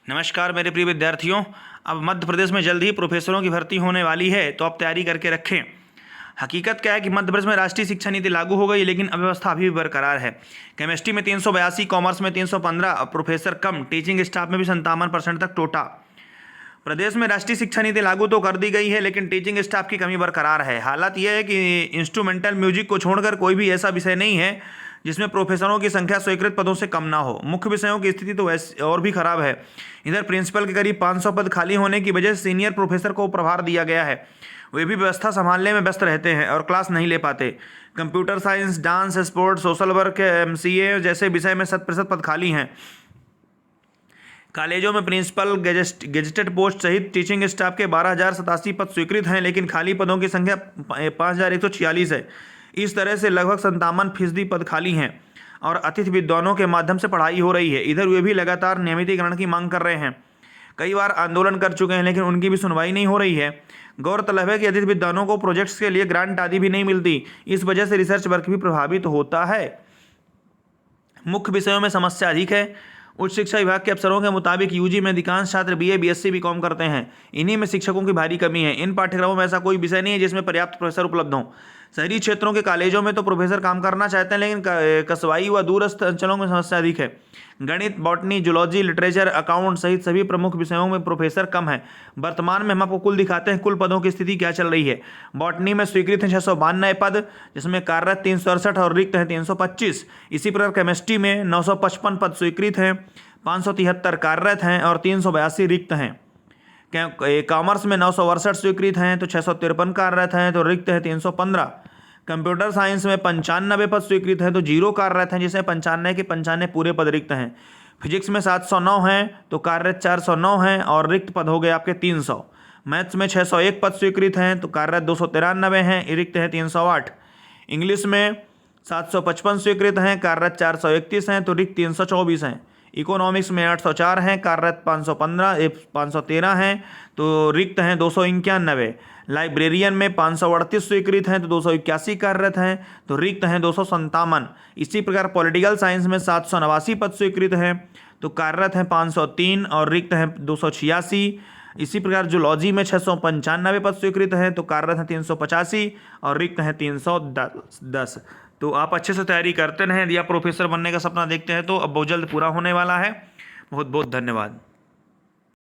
नमस्कार मेरे प्रिय विद्यार्थियों। अब मध्य प्रदेश में जल्द ही प्रोफेसरों की भर्ती होने वाली है, तो आप तैयारी करके रखें। हकीकत क्या है कि मध्य प्रदेश में राष्ट्रीय शिक्षा नीति लागू हो गई, लेकिन अव्यवस्था अभी भी बरकरार है। केमिस्ट्री में 382, कॉमर्स में 315, प्रोफेसर कम, टीचिंग स्टाफ में भी 57% तक टोटा। प्रदेश में राष्ट्रीय शिक्षा नीति लागू तो कर दी गई है, लेकिन टीचिंग स्टाफ की कमी बरकरार है। हालात यह है कि इंस्ट्रूमेंटल म्यूजिक को छोड़कर कोई भी ऐसा विषय नहीं है जिसमें प्रोफेसरों की संख्या स्वीकृत पदों से कम ना हो। मुख्य विषयों की स्थिति तो वैसे और भी खराब है। इधर प्रिंसिपल के करीब 500 पद खाली होने की वजह से सीनियर प्रोफेसर को प्रभार दिया गया है। वे भी व्यवस्था संभालने में व्यस्त रहते हैं और क्लास नहीं ले पाते। Computer science, dance, sports, social work, MCA जैसे विषय में 100% पद खाली हैं। कॉलेजों में प्रिंसिपल, गेजेटेड पोस्ट सहित टीचिंग स्टाफ के 12,087 पद स्वीकृत हैं, लेकिन खाली पदों की संख्या 5,146 है। इस तरह से लगभग 57% पद खाली हैं और अतिथि विद्वानों के माध्यम से पढ़ाई हो रही है। इधर वे भी लगातार नियमितीकरण की मांग कर रहे हैं। कई बार आंदोलन कर चुके हैं, लेकिन उनकी भी सुनवाई नहीं हो रही है। गौरतलब है कि अतिथि विद्वानों को प्रोजेक्ट्स के लिए ग्रांट आदि भी नहीं मिलती। इस वजह से रिसर्च वर्क भी प्रभावित होता है। मुख्य विषयों में समस्या अधिक है। उच्च शिक्षा विभाग के अफसरों के मुताबिक UG में अधिकांश छात्र BA, BSc, BCom करते हैं। इन्हीं में शिक्षकों की भारी कमी है। इन पाठ्यक्रमों में ऐसा कोई विषय नहीं है जिसमें पर्याप्त प्रोफेसर उपलब्ध हों। शहरी क्षेत्रों के कॉलेजों में तो प्रोफेसर काम करना चाहते हैं, लेकिन कस्बाई व दूरस्थ अंचलों में समस्या अधिक है। गणित, बॉटनी, जूलॉजी, लिटरेचर, अकाउंट सहित सभी प्रमुख विषयों में प्रोफेसर कम है। वर्तमान में हम आपको कुल दिखाते हैं कुल पदों की स्थिति क्या चल रही है। बॉटनी में स्वीकृत हैं 692 पद, जिसमें कार्यरत 368 और रिक्त हैं 325। इसी प्रकार केमिस्ट्री में 955 पद स्वीकृत हैं, 573 कार्यरत हैं और 382 रिक्त हैं। कॉमर्स में 968 स्वीकृत हैं तो 653 कार्यरत हैं तो रिक्त हैं 315। कंप्यूटर साइंस में 95 पद स्वीकृत हैं तो 0 कार्यरत हैं, जिसमें 95 के 95 पूरे पद रिक्त हैं। फिजिक्स में 709 हैं तो कार्यरत 409 हैं और रिक्त पद हो गए आपके 300। मैथ्स में 601 पद स्वीकृत हैं तो कार्यरत 293 हैं, रिक्त हैं 308। इंग्लिश में 755 स्वीकृत हैं, कार्यरत 431 हैं तो रिक्त 324 हैं। इकोनॉमिक्स में 804 हैं, कार्यरत 513 हैं तो रिक्त हैं 291। लाइब्रेरियन में 538 स्वीकृत हैं तो 281 कार्यरत हैं तो रिक्त हैं 257। इसी प्रकार पॉलिटिकल साइंस में 789 पद स्वीकृत हैं तो कार्यरत हैं 503 और रिक्त हैं 286। इसी प्रकार जूलॉजी में 695 पद स्वीकृत हैं तो कार्यरत हैं 385 और रिक्त हैं 310। तो आप अच्छे से तैयारी करते रहें। यदि आप प्रोफेसर बनने का सपना देखते हैं तो अब बहुत जल्द पूरा होने वाला है। बहुत बहुत धन्यवाद।